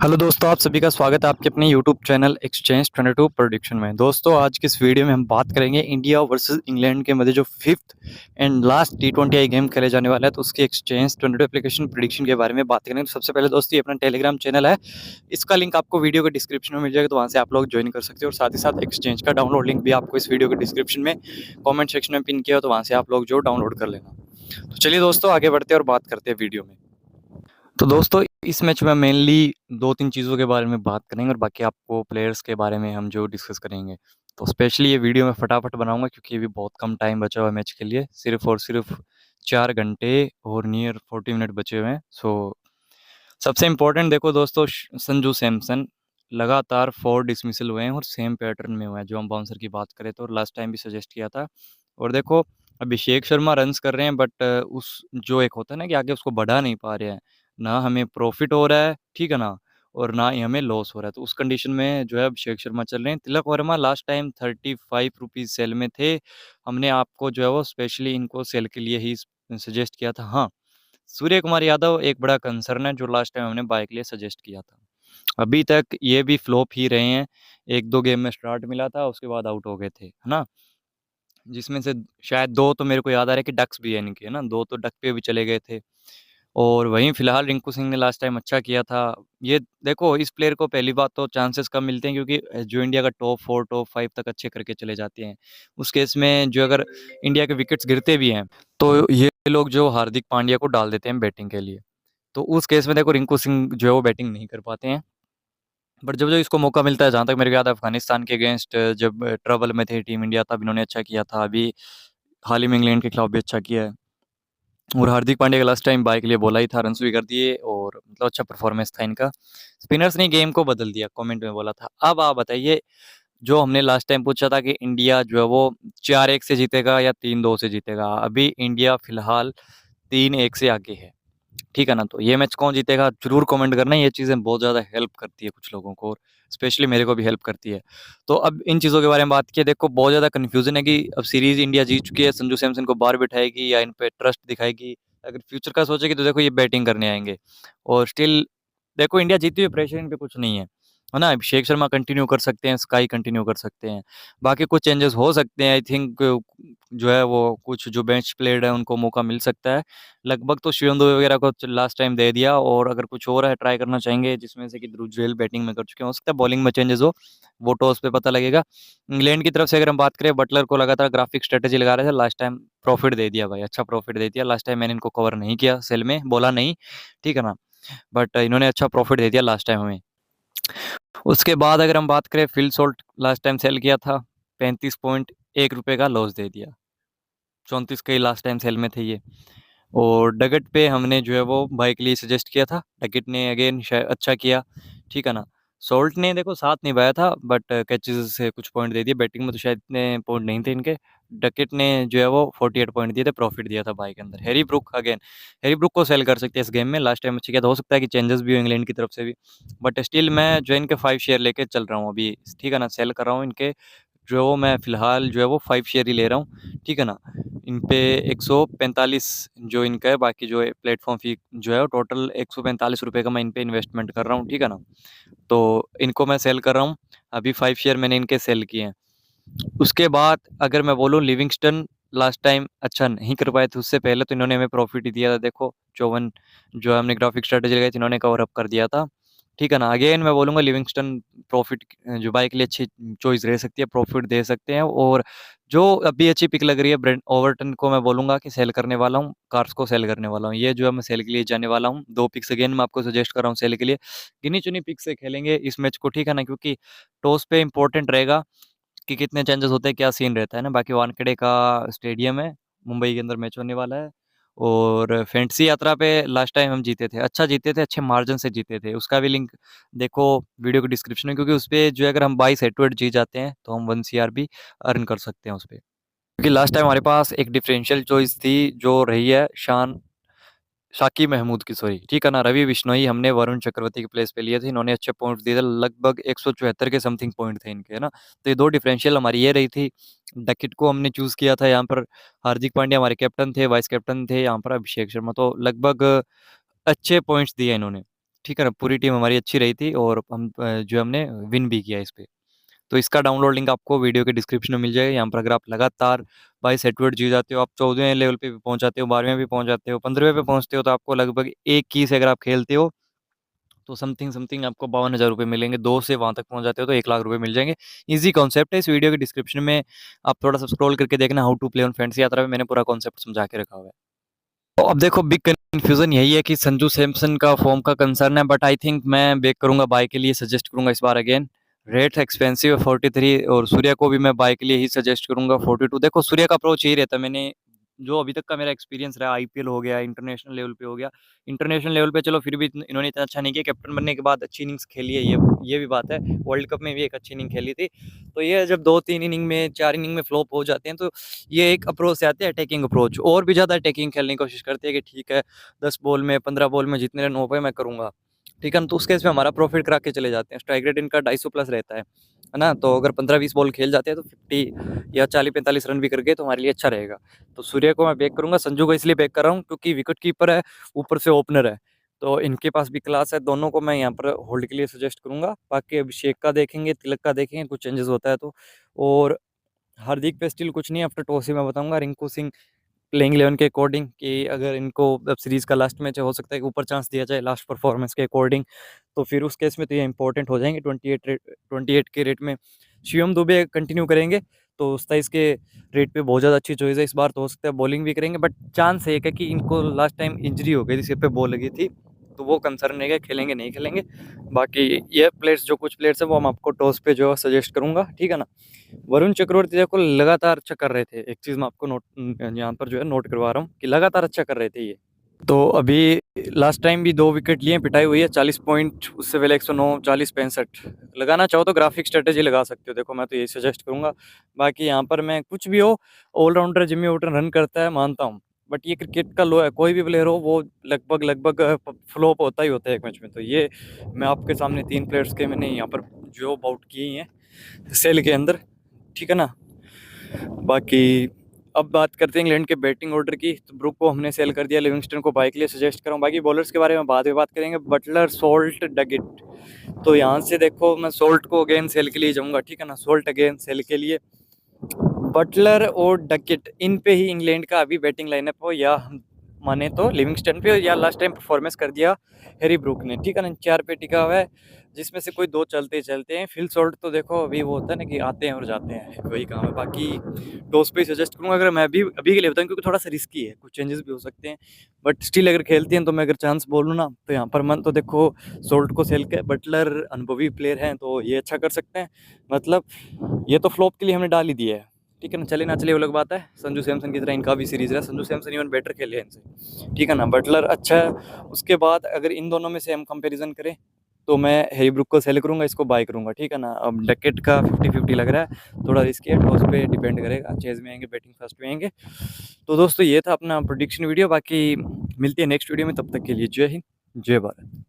Hello दोस्तों, आप सभी का स्वागत है आपके अपने यूट्यूब चैनल एक्सचेंज 22 प्रोडिक्शन में। दोस्तों, आज की इस वीडियो में हम बात करेंगे इंडिया वर्सेस इंग्लैंड के मध्य जो fifth and last T20 I game खेले जाने वाला है, तो उसकी एक्सचेंज 22 एप्लीकेशन प्रोडिक्शन के बारे में बात करेंगे। तो सबसे पहले दोस्तों, ये अपना टेलीग्राम चैनल है, इसका लिंक आपको वीडियो के डिस्क्रिप्शन में मिल जाएगा, तो वहाँ से आप लोग ज्वाइन कर सकते हो। और साथ ही साथ एक्सचेंज का डाउनलोड लिंक भी आपको इस वीडियो के डिस्क्रिप्शन में कॉमेंट सेक्शन में पिन किया हो, तो वहाँ से आप लोग जो डाउनलोड कर लेना। तो चलिए दोस्तों, आगे बढ़ते हैं और बात करते हैं वीडियो में। तो दोस्तों, इस मैच में मेनली 2-3 चीज़ों के बारे में बात करेंगे और बाकी आपको प्लेयर्स के बारे में हम जो डिस्कस करेंगे। तो स्पेशली ये वीडियो मैं फटाफट बनाऊँगा क्योंकि अभी बहुत कम टाइम बचा हुआ है मैच के लिए। सिर्फ़ और सिर्फ़ 4 घंटे और नियर 40 मिनट बचे हुए हैं। सबसे इम्पोर्टेंट देखो दोस्तों, संजू सैमसन लगातार 4 डिसमिसल हुए हैं और सेम पैटर्न में हुआ है। जो हम बाउंसर की बात करें तो लास्ट टाइम भी सजेस्ट किया था। और देखो, अभिषेक शर्मा रन्स कर रहे हैं, बट उस जो एक होता है ना कि आगे उसको बढ़ा नहीं पा रहे हैं। ना हमें प्रॉफिट हो रहा है, ठीक है ना? और ना ही हमें लॉस हो रहा है। तो उस कंडीशन में जो है अभिषेक शर्मा चल रहे हैं। Tilak Varma last time ₹35 cell में थे। हमने आपको जो है वो स्पेशली इनको सेल के लिए ही सजेस्ट किया था। हाँ, सूर्य कुमार यादव एक बड़ा कंसर्न है जो लास्ट टाइम हमने बाय के लिए सजेस्ट किया था। अभी तक ये भी फ्लॉप ही रहे हैं। 1-2 गेम में स्टार्ट मिला था, उसके बाद आउट हो गए थे, है ना? जिसमें से शायद 2 तो मेरे को याद आ रहा है कि डक्स भी है इनके, है ना? 2 तो डक पे भी चले गए थे। और वहीं फिलहाल रिंकू सिंह ने लास्ट टाइम अच्छा किया था। ये देखो, इस प्लेयर को पहली बात तो चांसेस कम मिलते हैं क्योंकि जो इंडिया का टॉप 4, टॉप 5 तक अच्छे करके चले जाते हैं। उस केस में जो अगर इंडिया के विकेट्स गिरते भी हैं, तो ये लोग जो हार्दिक पांड्या को डाल देते हैं बैटिंग के लिए। तो उस केस में देखो रिंकू सिंह जो है वो बैटिंग नहीं कर पाते हैं। बट जब-जब इसको मौका मिलता है, जहाँ तक मेरे को याद है अफ़गानिस्तान के अगेंस्ट जब ट्रबल में थी टीम इंडिया, तब इन्होंने अच्छा किया था। अभी हाल ही में इंग्लैंड के खिलाफ भी अच्छा किया है। और हार्दिक पांड्या का लास्ट टाइम बाय के लिए बोला ही था, रन्स भी कर दिए और मतलब अच्छा परफॉर्मेंस था इनका। स्पिनर्स ने गेम को बदल दिया, कमेंट में बोला था। अब आप बताइए, जो हमने लास्ट टाइम पूछा था कि इंडिया जो है वो 4-1 से जीतेगा या 3-2 से जीतेगा, अभी इंडिया फिलहाल 3-1 से आगे है। ठीक है ना? तो ये मैच कौन जीतेगा ज़रूर कमेंट करना। ये चीज़ें बहुत ज़्यादा हेल्प करती है कुछ लोगों को और स्पेशली मेरे को भी हेल्प करती है। तो अब इन चीज़ों के बारे में बात की, देखो बहुत ज़्यादा कन्फ्यूज़न है कि अब सीरीज़ इंडिया जीत चुकी है, संजू सैमसन को बाहर बिठाएगी या इन पे ट्रस्ट दिखाएगी। अगर फ्यूचर का सोचेगी तो देखो ये बैटिंग करने आएँगे और स्टिल देखो इंडिया जीती हुई, प्रेशर इन पे कुछ नहीं है ना? अभिषेक शर्मा कंटिन्यू कर सकते हैं, स्काई कंटिन्यू कर सकते हैं। बाकी कुछ चेंजेस हो सकते हैं, आई थिंक जो है वो कुछ जो बेंच प्लेयर है उनको मौका मिल सकता है। लगभग तो शिवम दुबे वगैरह को लास्ट टाइम दे दिया और अगर कुछ और है ट्राई करना चाहेंगे जिसमें से कि ध्रुव जुरैल बैटिंग में कर चुके हैं, हो सकता है बॉलिंग में चेंजेस हो, वो टॉस पे पता लगेगा। इंग्लैंड की तरफ से अगर हम बात करें, बटलर को लगातार ग्राफिक स्ट्रैटेजी लगा रहे थे, लास्ट टाइम प्रॉफिट दे दिया भाई, अच्छा प्रॉफिट दे दिया। लास्ट टाइम मैंने इनको कवर नहीं किया सेल में, बोला नहीं, ठीक है ना? बट इन्होंने अच्छा प्रॉफिट दे दिया लास्ट टाइम हमें। उसके बाद अगर हम बात करें, Phil Salt last time sale किया था, ₹35.1 का लॉस दे दिया। 34 के लास्ट टाइम सेल में थे ये। और डगट पे हमने जो है वो बाय के लिए सजेस्ट किया था। डगट ने अगेन अच्छा किया, ठीक है ना? सॉल्ट ने देखो साथ निभाया था बट कैचेज़ से कुछ पॉइंट दे दिए। बैटिंग में तो शायद इतने पॉइंट नहीं थे इनके। डकैत ने जो है वो 48 पॉइंट दिए थे, प्रॉफिट दिया था बाय के अंदर। हैरी ब्रूक को सेल कर सकते हैं इस गेम में, लास्ट टाइम अच्छा किया था। हो सकता है कि चेंजेस भी हो इंग्लैंड की तरफ से भी, बट स्टिल मैं जो है इनके 5 शेयर लेके चल रहा हूँ अभी, ठीक है ना? सेल कर रहा हूँ इनके, जो है वो मैं फ़िलहाल जो है वो 5 शेयर ही ले रहा हूँ, ठीक है ना? इन पे 145 जो इनका है, बाकी जो है प्लेटफ़ॉर्म फ़ी जो है वो टोटल ₹145 का मैं इन पे इन्वेस्टमेंट कर रहा हूँ, ठीक है ना? तो इनको मैं सेल कर रहा हूँ, अभी 5 शेयर मैंने इनके सेल किए हैं। उसके बाद अगर मैं बोलूँ, लिविंगस्टन लास्ट टाइम अच्छा नहीं कर पाए थे, उससे पहले तो इन्होंने हमें प्रॉफ़िट ही दिया था। देखो 54 जो है हमने ग्राफिक स्ट्रैटेजी लगाई थी, इन्होंने कवर अप कर दिया था, ठीक है ना? अगेन मैं बोलूँगा लिविंगस्टन प्रॉफ़िट जो बाय के लिए अच्छी चॉइस रह सकती है, प्रॉफ़िट दे सकते हैं। और जो अभी अच्छी पिक लग रही है, ब्रेंट ओवर्टन को मैं बोलूँगा कि सेल करने वाला हूँ, कार्स को सेल करने वाला हूँ। ये जो है मैं सेल के लिए जाने वाला हूँ। 2 पिक्स अगेन मैं आपको सजेस्ट कर रहा हूँ सेल के लिए। गिनी-चुनी पिक से खेलेंगे इस मैच को, ठीक है ना? क्योंकि टॉस पे इम्पोर्टेंट रहेगा कि कितने चेंजेस होते हैं, क्या सीन रहता है ना। बाकी वानखेड़े का स्टेडियम है, मुंबई के अंदर मैच होने वाला है। और फैंटेसी यात्रा पे लास्ट टाइम हम जीते थे, अच्छा जीते थे, अच्छे मार्जिन से जीते थे। उसका भी लिंक देखो वीडियो के डिस्क्रिप्शन में, क्योंकि उसपे जो है अगर हम 22 हेड टू हेड जीत जाते हैं, तो हम 1 सीआर भी अर्न कर सकते हैं उसपे। क्योंकि लास्ट टाइम हमारे पास एक डिफरेंशियल चॉइस थी जो रही है शाकिब महमूद की, सॉरी, ठीक है ना? रवि बिश्नोई हमने वरुण चक्रवर्ती के प्लेस पे लिए थे, इन्होंने अच्छे पॉइंट्स दिए थे, लगभग 174 के समथिंग पॉइंट थे इनके, है ना? तो ये 2 डिफरेंशियल हमारी ये रही थी। डकिट को हमने चूज़ किया था यहाँ पर, हार्दिक पांड्या हमारे कैप्टन थे, वाइस कैप्टन थे यहाँ पर अभिषेक शर्मा, तो लगभग अच्छे पॉइंट्स दिए इन्होंने, ठीक है ना, पूरी टीम हमारी अच्छी रही थी और हम जो हमने विन भी किया इस पे। तो इसका डाउनलोड लिंक आपको वीडियो के डिस्क्रिप्शन में मिल जाएगा। यहाँ पर अगर आप लगातार 22 सेट जीत जाते हो, आप 14वें लेवल पे भी पहुंच जाते हो, 12वें भी पहुंच जाते हो, 15वें पे पहुंचते हो, तो आपको लगभग एक की से अगर आप खेलते हो तो समथिंग समथिंग आपको 52,000 रुपये मिलेंगे। 2 से वहाँ तक पहुँच जाते हो तो 1 लाख रुपये मिल जाएंगे। ईजी कॉन्सेप्ट है। इस वीडियो के डिस्क्रिप्शन में आप थोड़ा सा स्क्रॉल करके देखना, how to play on friends यात्रा में मैंने पूरा कॉन्सेप्ट समझा के रखा हुआ है। तो अब देखो, बिग कंफ्यूजन यही है कि संजू सैमसन का फॉर्म का कंसर्न है, बट आई थिंक मैं बेक करूंगा बाय के लिए, सजेस्ट करूंगा इस बार अगेन। रेट एक्सपेंसिव है 43, और सूर्या को भी मैं बाय के लिए ही सजेस्ट करूंगा 42। देखो, सूर्या का अप्रोच यही रहता है, मैंने जो अभी तक का मेरा एक्सपीरियंस रहा, आईपीएल हो गया, इंटरनेशनल लेवल पे हो गया। इंटरनेशनल लेवल पे चलो फिर भी इन्होंने इतना अच्छा नहीं किया, कैप्टन बनने के बाद अच्छी इनिंग्स खेली है, ये भी बात है। वर्ल्ड कप में भी एक अच्छी इनिंग खेली थी। तो ये जब 2-3 इनिंग में, 4 इनिंग में फ्लॉप हो जाते हैं, तो ये एक अप्रोच से आते हैं, अटैकिंग अप्रोच, और भी ज़्यादा अटैकिंग खेलने की कोशिश करते हैं कि ठीक है 10 बॉल में 15 बॉल में जितने रन हो पाए मैं करूँगा, ठीक है ना। तो उस केस में हमारा प्रॉफिट करा के चले जाते हैं। स्ट्राइक रेट इनका 250 प्लस रहता है ना। तो अगर 15-20 बॉल खेल जाते हैं तो 50 या 40-45 रन भी कर गए तो हमारे लिए अच्छा रहेगा। तो सूर्य को मैं बैक करूँगा, संजू को इसलिए बैक कर रहा हूँ क्योंकि विकेट कीपर है, ऊपर से ओपनर है, तो इनके पास भी क्लास है। दोनों को मैं यहाँ पर होल्ड के लिए सजेस्ट करूँगा। बाकी अभिषेक का देखेंगे, तिलक का देखेंगे, कुछ चेंजेस होता है तो। और हार्दिक पे स्टिल कुछ नहीं, आफ्टर टॉस ही मैं बताऊंगा। रिंकू सिंह प्लेइंग 11 के अकॉर्डिंग, कि अगर इनको वेब सीरीज़ का लास्ट मैच है, हो सकता है कि ऊपर चांस दिया जाए लास्ट परफॉर्मेंस के अकॉर्डिंग, तो फिर उस केस में तो ये इंपॉर्टेंट हो जाएंगे 28 के रेट में। शिवम दुबे कंटिन्यू करेंगे तो 27 के रेट पे बहुत ज़्यादा अच्छी चॉइस है इस बार। तो हो सकता है बॉलिंग भी करेंगे, बट चांस एक है कि इनको लास्ट टाइम इंजरी हो गई थी, सिर पे बॉल लगी थी, तो वो कंसर्न है कि खेलेंगे नहीं खेलेंगे। बाकी ये प्लेयर्स, जो कुछ प्लेयर्स है वो हम आपको टॉस पे जो सजेस्ट करूंगा, ठीक है ना। वरुण चक्रवर्ती देखो लगातार अच्छा कर रहे थे, एक चीज़ मैं आपको नोट यहाँ पर जो है नोट करवा रहा हूँ कि लगातार अच्छा कर रहे थे ये। तो अभी लास्ट टाइम भी 2 विकेट लिए, पिटाई हुई है 40 पॉइंट, उससे पहले 109, 40, 65। लगाना चाहो तो ग्राफिक स्ट्रेटेजी लगा सकते हो, देखो मैं तो यही सजेस्ट करूंगा। बाकी यहाँ पर मैं कुछ भी हो, ऑलराउंडर जिम्मी वोटर रन करता है मानता हूँ, बट ये क्रिकेट का लो है, कोई भी प्लेयर हो वो लगभग लगभग फ्लॉप होता ही होता है एक मैच में। तो ये मैं आपके सामने 3 प्लेयर्स के मैंने यहाँ पर जो आउट किए हैं सेल के अंदर, ठीक है ना। बाकी अब बात करते हैं इंग्लैंड के बैटिंग ऑर्डर की। तो ब्रुक को हमने सेल कर दिया, लिविंगस्टन को बाय के लिए सजेस्ट करूँ। बाकी बॉलर्स के बारे में बाद में बात करेंगे। बटलर, सोल्ट, डगिट, तो यहाँ से देखो मैं सोल्ट को अगेन सेल के लिए जाऊँगा, ठीक है ना। सोल्ट अगेन सेल के लिए, बटलर और डकिट, इन पे ही इंग्लैंड का अभी बैटिंग लाइनअप हो, या माने तो लिविंगस्टन पे, या लास्ट टाइम परफॉर्मेंस कर दिया हैरी ब्रूक ने, ठीक है ना। 4 पे टिका हुआ है, जिसमें से कोई 2 चलते चलते हैं। फिल सॉल्ट तो देखो अभी वो होता है ना कि आते हैं और जाते हैं, वही काम है। बाकी टॉस पे सजेस्ट करूँगा अगर मैं भी अभी के लिए बताऊँ, क्योंकि थोड़ा सा रिस्की है, कुछ चेंजेस भी हो सकते हैं, बट स्टिल अगर खेलती हैं तो मैं अगर चांस बोलूँ ना, तो यहाँ पर मन तो देखो सोल्ट को सेल के, बटलर अनुभवी प्लेयर हैं तो ये अच्छा कर सकते हैं। मतलब ये तो फ्लॉप के लिए हमने डाल ही दिया है, ठीक है ना। चले ना चले वो अलग बात है। संजू सैमसन की तरह इनका भी सीरीज है, संजू सैमसन इवन बेटर खेले हैं इनसे, ठीक है ना। बटलर अच्छा है। उसके बाद अगर इन दोनों में से हम कंपैरिजन करें तो मैं हैरी ब्रूक को सेल करूंगा, इसको बाय करूंगा, ठीक है ना। अब डकेट का 50-50 लग रहा है, थोड़ा रिस्की है, टॉस पे डिपेंड करेगा, चेज में आएंगे बैटिंग फर्स्ट में आएंगे। तो दोस्तों ये था अपना प्रोडिक्शन वीडियो। बाकी मिलती है नेक्स्ट वीडियो में, तब तक के लिए जय हिंद, जय भारत।